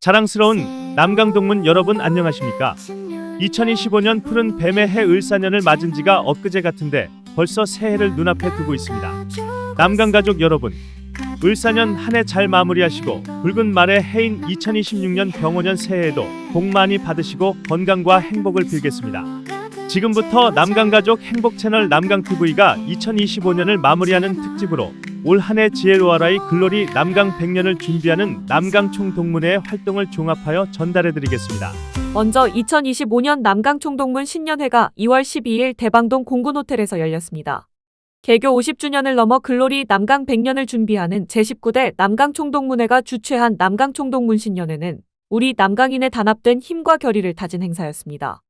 자랑스러운 남강동문 여러분 안녕하십니까? 2025년 푸른 뱀의 해 을사년을 맞은 지가 엊그제 같은데 벌써 새해를 눈앞에 두고 있습니다. 남강가족 여러분, 을사년 한 해 잘 마무리하시고 붉은 말의 해인 2026년 병오년 새해에도 복 많이 받으시고 건강과 행복을 빌겠습니다. 지금부터 남강가족 행복채널 남강TV가 2025년을 마무리하는 특집으로 올 한 해 지혜로워라의 글로리 남강 100년을 준비하는 남강총동문회의 활동을 종합하여 전달해드리겠습니다. 먼저 2025년 남강총동문 신년회가 2월 12일 대방동 공군호텔에서 열렸습니다. 개교 50주년을 넘어 글로리 남강 100년을 준비하는 제19대 남강총동문회가 주최한 남강총동문 신년회는 우리 남강인의 단합된 힘과 결의를 다진 행사였습니다.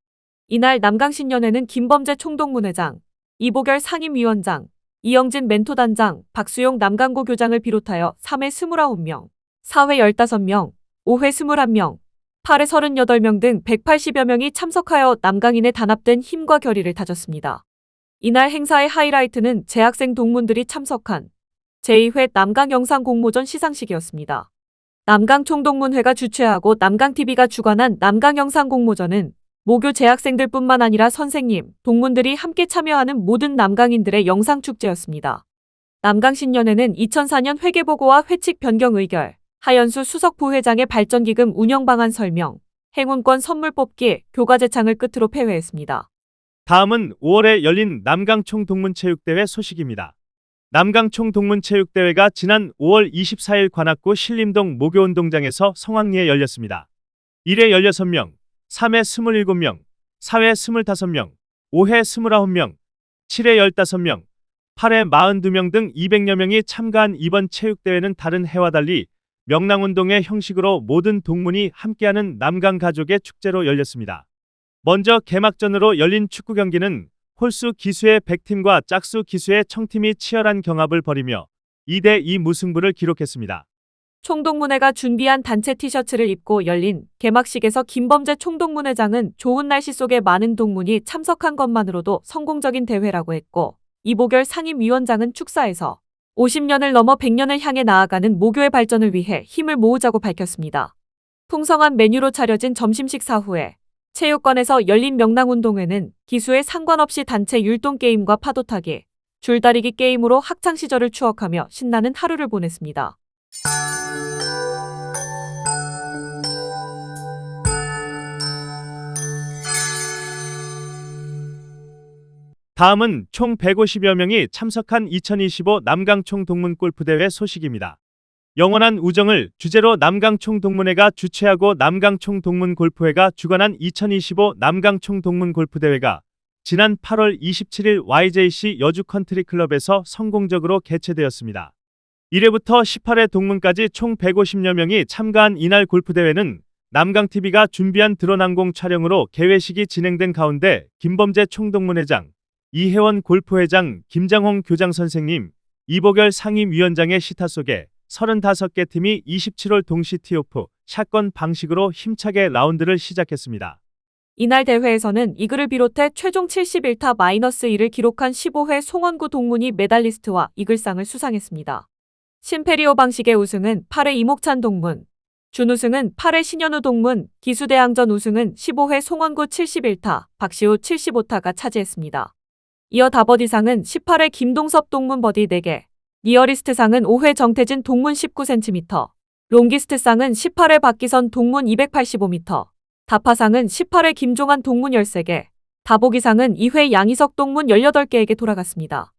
이날 남강신년회는 김범재 총동문회장, 이보결 상임위원장, 이영진 멘토단장, 박수용 남강고 교장을 비롯하여 3회 29명, 4회 15명, 5회 21명, 8회 38명 등 180여 명이 참석하여 남강인의 단합된 힘과 결의를 다졌습니다. 이날 행사의 하이라이트는 재학생 동문들이 참석한 제2회 남강영상공모전 시상식이었습니다. 남강총동문회가 주최하고 남강TV가 주관한 남강영상공모전은 모교 재학생들뿐만 아니라 선생님, 동문들이 함께 참여하는 모든 남강인들의 영상축제였습니다. 남강신년회는 2004년 회계보고와 회칙 변경 의결, 하연수 수석 부회장의 발전기금 운영 방안 설명, 행운권 선물 뽑기, 교과 제창을 끝으로 폐회했습니다. 다음은 5월에 열린 남강총동문체육대회 소식입니다. 남강총동문체육대회가 지난 5월 24일 관악구 신림동 모교운동장에서 성황리에 열렸습니다. 1회 16명, 3회 27명, 4회 25명, 5회 29명, 7회 15명, 8회 42명 등 200여 명이 참가한 이번 체육대회는 다른 해와 달리 명랑운동의 형식으로 모든 동문이 함께하는 남강가족의 축제로 열렸습니다. 먼저 개막전으로 열린 축구 경기는 홀수 기수의 100팀과 짝수 기수의 청팀이 치열한 경합을 벌이며 2대2 무승부를 기록했습니다. 총동문회가 준비한 단체 티셔츠를 입고 열린 개막식에서 김범재 총동문회장은 좋은 날씨 속에 많은 동문이 참석한 것만으로도 성공적인 대회라고 했고, 이보결 상임위원장은 축사에서 50년을 넘어 100년을 향해 나아가는 모교의 발전을 위해 힘을 모으자고 밝혔습니다. 풍성한 메뉴로 차려진 점심 식사 후에 체육관에서 열린 명랑운동회는 기수에 상관없이 단체 율동게임과 파도타기, 줄다리기 게임으로 학창시절을 추억하며 신나는 하루를 보냈습니다. 다음은 총 150여 명이 참석한 2025 남강총동문골프대회 소식입니다. 영원한 우정을 주제로 남강총동문회가 주최하고 남강총동문골프회가 주관한 2025 남강총동문골프대회가 지난 8월 27일 YJC 여주컨트리클럽에서 성공적으로 개최되었습니다. 1회부터 18회 동문까지 총 150여 명이 참가한 이날 골프대회는 남강TV가 준비한 드론항공 촬영으로 개회식이 진행된 가운데 김범재 총동문회장, 이혜원 골프회장, 김장홍 교장선생님, 이보결 상임위원장의 시타 속에 35개 팀이 27홀 동시 티오프, 샷건 방식으로 힘차게 라운드를 시작했습니다. 이날 대회에서는 이글을 비롯해 최종 71타 -1을 기록한 15회 송원구 동문이 메달리스트와 이글상을 수상했습니다. 심페리오 방식의 우승은 8회 이목찬 동문, 준우승은 8회 신현우 동문, 기수대항전 우승은 15회 송원구 71타, 박시우 75타가 차지했습니다. 이어 다버디상은 18회 김동섭 동문 버디 4개, 니어리스트상은 5회 정태진 동문 19cm, 롱기스트상은 18회 박기선 동문 285m, 다파상은 18회 김종환 동문 13개, 다보기상은 2회 양희석 동문 18개에게 돌아갔습니다.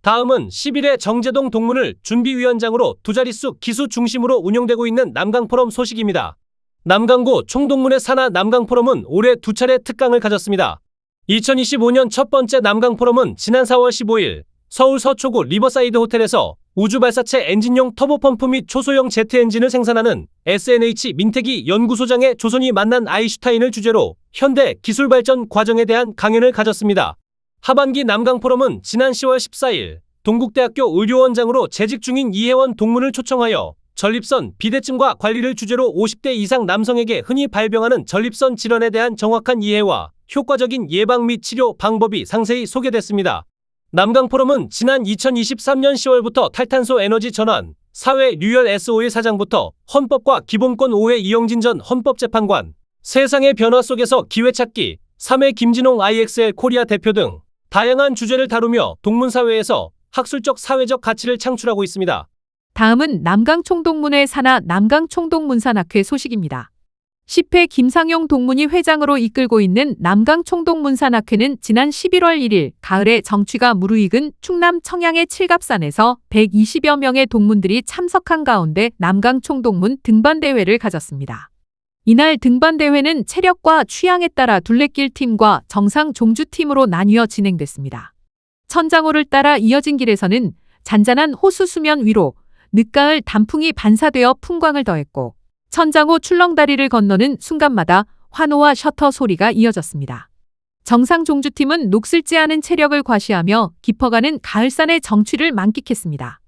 다음은 11회 정재동 동문을 준비위원장으로 두 자릿수 기수 중심으로 운영되고 있는 남강포럼 소식입니다. 남강고 총동문회 산하 남강포럼은 올해 2차례 특강을 가졌습니다. 2025년 첫 번째 남강포럼은 지난 4월 15일 서울 서초구 리버사이드 호텔에서 우주발사체 엔진용 터보펌프 및 초소형 제트 엔진을 생산하는 SNH 민태기 연구소장의 조선이 만난 아인슈타인을 주제로 현대 기술발전 과정에 대한 강연을 가졌습니다. 하반기 남강포럼은 지난 10월 14일 동국대학교 의료원장으로 재직 중인 이혜원 동문을 초청하여 전립선 비대증과 관리를 주제로 50대 이상 남성에게 흔히 발병하는 전립선 질환에 대한 정확한 이해와 효과적인 예방 및 치료 방법이 상세히 소개됐습니다. 남강포럼은 지난 2023년 10월부터 탈탄소 에너지 전환, 사회 류열 S51 사장부터 헌법과 기본권 5회 이영진 전 헌법재판관, 세상의 변화 속에서 기회찾기, 3회 김진홍 IXL 코리아 대표 등 다양한 주제를 다루며 동문사회에서 학술적 사회적 가치를 창출하고 있습니다. 다음은 남강총동문회 산하 남강총동문산학회 소식입니다. 10회 김상용 동문이 회장으로 이끌고 있는 남강총동문산학회는 지난 11월 1일 가을에 정취가 무르익은 충남 청양의 칠갑산에서 120여 명의 동문들이 참석한 가운데 남강총동문 등반대회를 가졌습니다. 이날 등반대회는 체력과 취향에 따라 둘레길 팀과 정상 종주팀으로 나뉘어 진행됐습니다. 천장호를 따라 이어진 길에서는 잔잔한 호수 수면 위로 늦가을 단풍이 반사되어 풍광을 더했고 천장호 출렁다리를 건너는 순간마다 환호와 셔터 소리가 이어졌습니다. 정상 종주팀은 녹슬지 않은 체력을 과시하며 깊어가는 가을산의 정취를 만끽했습니다.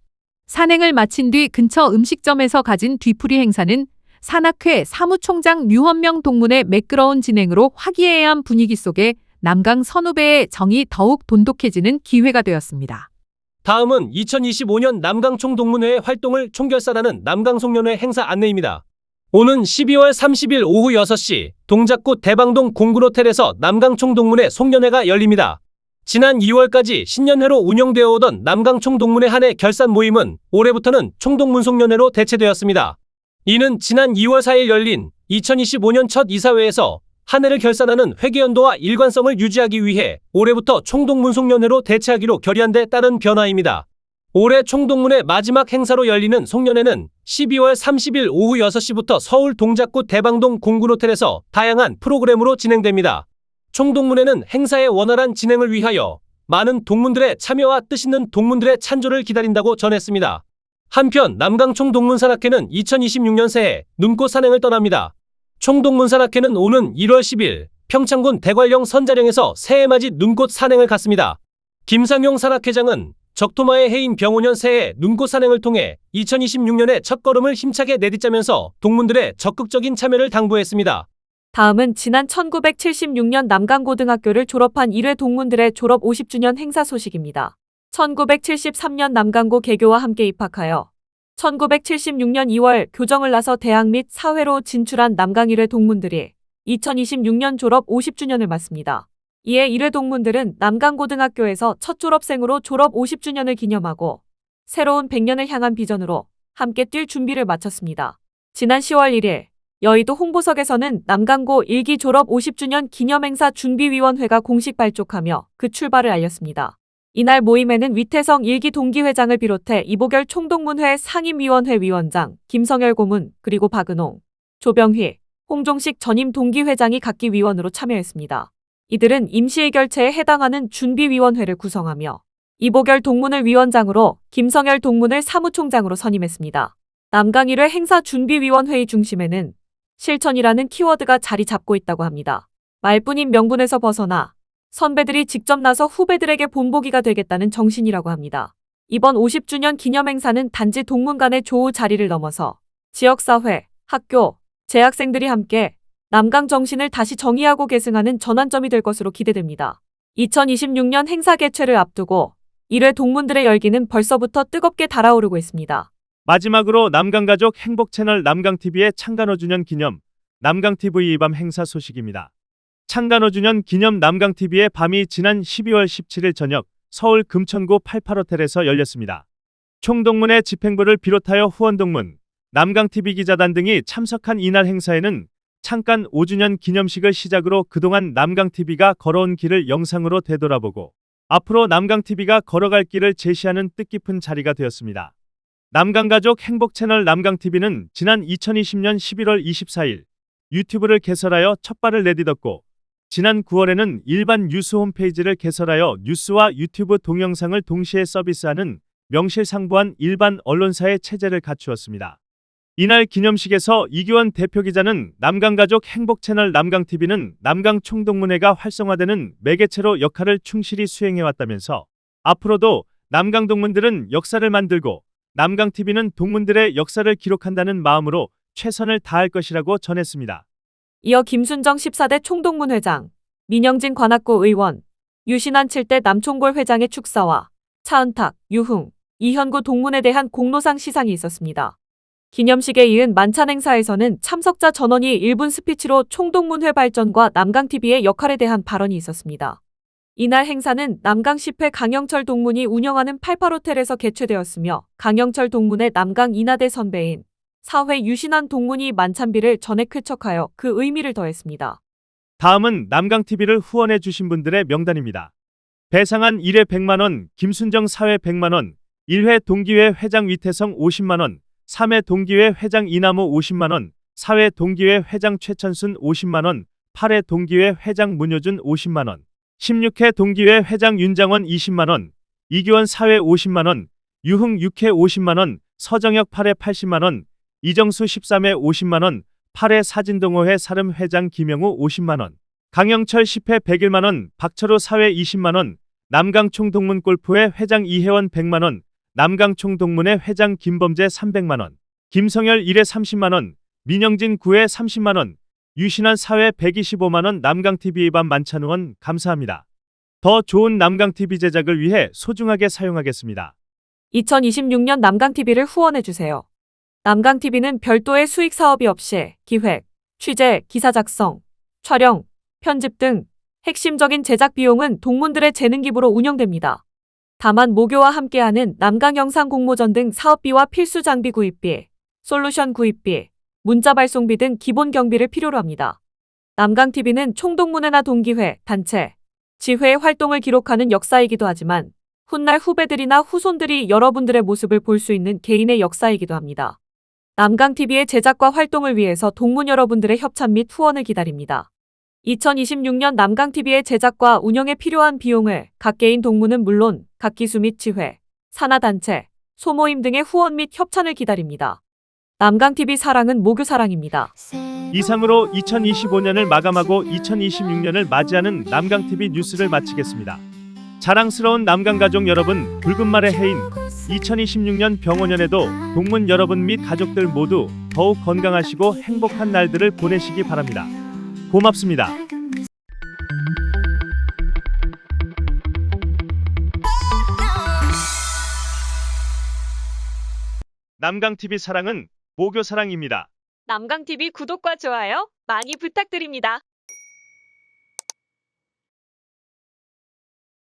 산행을 마친 뒤 근처 음식점에서 가진 뒤풀이 행사는 산학회 사무총장 류헌명 동문의 매끄러운 진행으로 화기애애한 분위기 속에 남강 선후배의 정이 더욱 돈독해지는 기회가 되었습니다. 다음은 2025년 남강총동문회의 활동을 총결산하는 남강송년회 행사 안내입니다. 오는 12월 30일 오후 6시 동작구 대방동 공군호텔에서 남강총동문회 송년회가 열립니다. 지난 2월까지 신년회로 운영되어 오던 남강총동문회 한 해 결산 모임은 올해부터는 총동문송년회로 대체되었습니다. 이는 지난 2월 4일 열린 2025년 첫 이사회에서 한 해를 결산하는 회계연도와 일관성을 유지하기 위해 올해부터 총동문송년회로 대체하기로 결의한 데 따른 변화입니다. 올해 총동문회 마지막 행사로 열리는 송년회는 12월 30일 오후 6시부터 서울 동작구 대방동 공군호텔에서 다양한 프로그램으로 진행됩니다. 총동문회는 행사의 원활한 진행을 위하여 많은 동문들의 참여와 뜻있는 동문들의 찬조를 기다린다고 전했습니다. 한편 남강총동문산학회는 2026년 새해 눈꽃 산행을 떠납니다. 총동문산학회는 오는 1월 10일 평창군 대관령 선자령에서 새해맞이 눈꽃 산행을 갔습니다. 김상용 산학회장은 적토마의 해인 병오년 새해 눈꽃 산행을 통해 2026년의 첫걸음을 힘차게 내딛자면서 동문들의 적극적인 참여를 당부했습니다. 다음은 지난 1976년 남강고등학교를 졸업한 1회 동문들의 졸업 50주년 행사 소식입니다. 1973년 남강고 개교와 함께 입학하여 1976년 2월 교정을 나서 대학 및 사회로 진출한 남강 1회 동문들이 2026년 졸업 50주년을 맞습니다. 이에 1회 동문들은 남강고등학교에서 첫 졸업생으로 졸업 50주년을 기념하고 새로운 100년을 향한 비전으로 함께 뛸 준비를 마쳤습니다. 지난 10월 1일 여의도 홍보석에서는 남강고 1기 졸업 50주년 기념행사 준비위원회가 공식 발족하며 그 출발을 알렸습니다. 이날 모임에는 위태성 1기 동기회장을 비롯해 이보결 총동문회 상임위원회 위원장, 김성열 고문, 그리고 박은홍, 조병휘, 홍종식 전임 동기회장이 각기 위원으로 참여했습니다. 이들은 임시의결체에 해당하는 준비위원회를 구성하며 이보결 동문을 위원장으로 김성열 동문을 사무총장으로 선임했습니다. 남강 1회 행사 준비위원회의 중심에는 실천이라는 키워드가 자리 잡고 있다고 합니다. 말뿐인 명분에서 벗어나 선배들이 직접 나서 후배들에게 본보기가 되겠다는 정신이라고 합니다. 이번 50주년 기념행사는 단지 동문 간의 조우 자리를 넘어서 지역사회, 학교, 재학생들이 함께 남강 정신을 다시 정의하고 계승하는 전환점이 될 것으로 기대됩니다. 2026년 행사 개최를 앞두고 1회 동문들의 열기는 벌써부터 뜨겁게 달아오르고 있습니다. 마지막으로 남강가족 행복채널 남강TV의 창간 5주년 기념 남강TV 이밤 행사 소식입니다. 창간 5주년 기념 남강TV의 밤이 지난 12월 17일 저녁 서울 금천구 88호텔에서 열렸습니다. 총동문회 집행부를 비롯하여 후원동문, 남강TV 기자단 등이 참석한 이날 행사에는 창간 5주년 기념식을 시작으로 그동안 남강TV가 걸어온 길을 영상으로 되돌아보고 앞으로 남강TV가 걸어갈 길을 제시하는 뜻깊은 자리가 되었습니다. 남강가족 행복채널 남강TV는 지난 2020년 11월 24일 유튜브를 개설하여 첫발을 내딛었고 지난 9월에는 일반 뉴스 홈페이지를 개설하여 뉴스와 유튜브 동영상을 동시에 서비스하는 명실상부한 일반 언론사의 체제를 갖추었습니다. 이날 기념식에서 이규원 대표기자는 남강가족 행복채널 남강TV는 남강 총동문회가 활성화되는 매개체로 역할을 충실히 수행해왔다면서 앞으로도 남강 동문들은 역사를 만들고 남강TV는 동문들의 역사를 기록한다는 마음으로 최선을 다할 것이라고 전했습니다. 이어 김순정 14대 총동문회장, 민영진 관악구 의원, 유신한 7대 남총골 회장의 축사와 차은탁, 유흥, 이현구 동문에 대한 공로상 시상이 있었습니다. 기념식에 이은 만찬 행사에서는 참석자 전원이 1분 스피치로 총동문회 발전과 남강TV의 역할에 대한 발언이 있었습니다. 이날 행사는 남강 10회 강영철 동문이 운영하는 88호텔에서 개최되었으며 강영철 동문의 남강 인하대 선배인 4회 유신환 동문이 만찬비를 전액 쾌척하여 그 의미를 더했습니다. 다음은 남강TV를 후원해 주신 분들의 명단입니다. 배상한 1회 100만원, 김순정 4회 100만원, 1회 동기회 회장 위태성 50만원, 3회 동기회 회장 이남호 50만원, 4회 동기회 회장 최천순 50만원, 8회 동기회 회장 문효준 50만원, 16회 동기회 회장 윤장원 20만원, 이규원 4회 50만원, 유흥 6회 50만원, 서정혁 8회 80만원, 이정수 13회 50만원, 8회 사진동호회 사름 회장 김영우 50만원, 강영철 10회 101만원, 박철호 4회 20만원, 남강총동문 골프회 회장 이혜원 100만원, 남강총동문회 회장 김범재 300만원, 김성열 1회 30만원, 민영진 9회 30만원, 유신환 4회 125만원. 남강TV 밤 만찬 후원 감사합니다. 더 좋은 남강TV 제작을 위해 소중하게 사용하겠습니다. 2026년 남강TV를 후원해주세요. 남강TV는 별도의 수익 사업이 없이 기획, 취재, 기사 작성, 촬영, 편집 등 핵심적인 제작 비용은 동문들의 재능 기부로 운영됩니다. 다만 모교와 함께하는 남강 영상 공모전 등 사업비와 필수 장비 구입비, 솔루션 구입비, 문자 발송비 등 기본 경비를 필요로 합니다. 남강TV는 총동문회나 동기회, 단체, 지회의 활동을 기록하는 역사이기도 하지만 훗날 후배들이나 후손들이 여러분들의 모습을 볼 수 있는 개인의 역사이기도 합니다. 남강TV의 제작과 활동을 위해서 동문 여러분들의 협찬 및 후원을 기다립니다. 2026년 남강TV의 제작과 운영에 필요한 비용을 각 개인 동문은 물론 각 기수 및 지회, 산하단체, 소모임 등의 후원 및 협찬을 기다립니다. 남강TV 사랑은 모교 사랑입니다. 이상으로 2025년을 마감하고 2026년을 맞이하는 남강TV 뉴스를 마치겠습니다. 자랑스러운 남강가족 여러분, 붉은 말의 해인 2026년 병원년에도 동문 여러분 및 가족들 모두 더욱 건강하시고 행복한 날들을 보내시기 바랍니다. 고맙습니다. 남강TV 사랑은 모교 사랑입니다. 남강TV 구독과 좋아요 많이 부탁드립니다.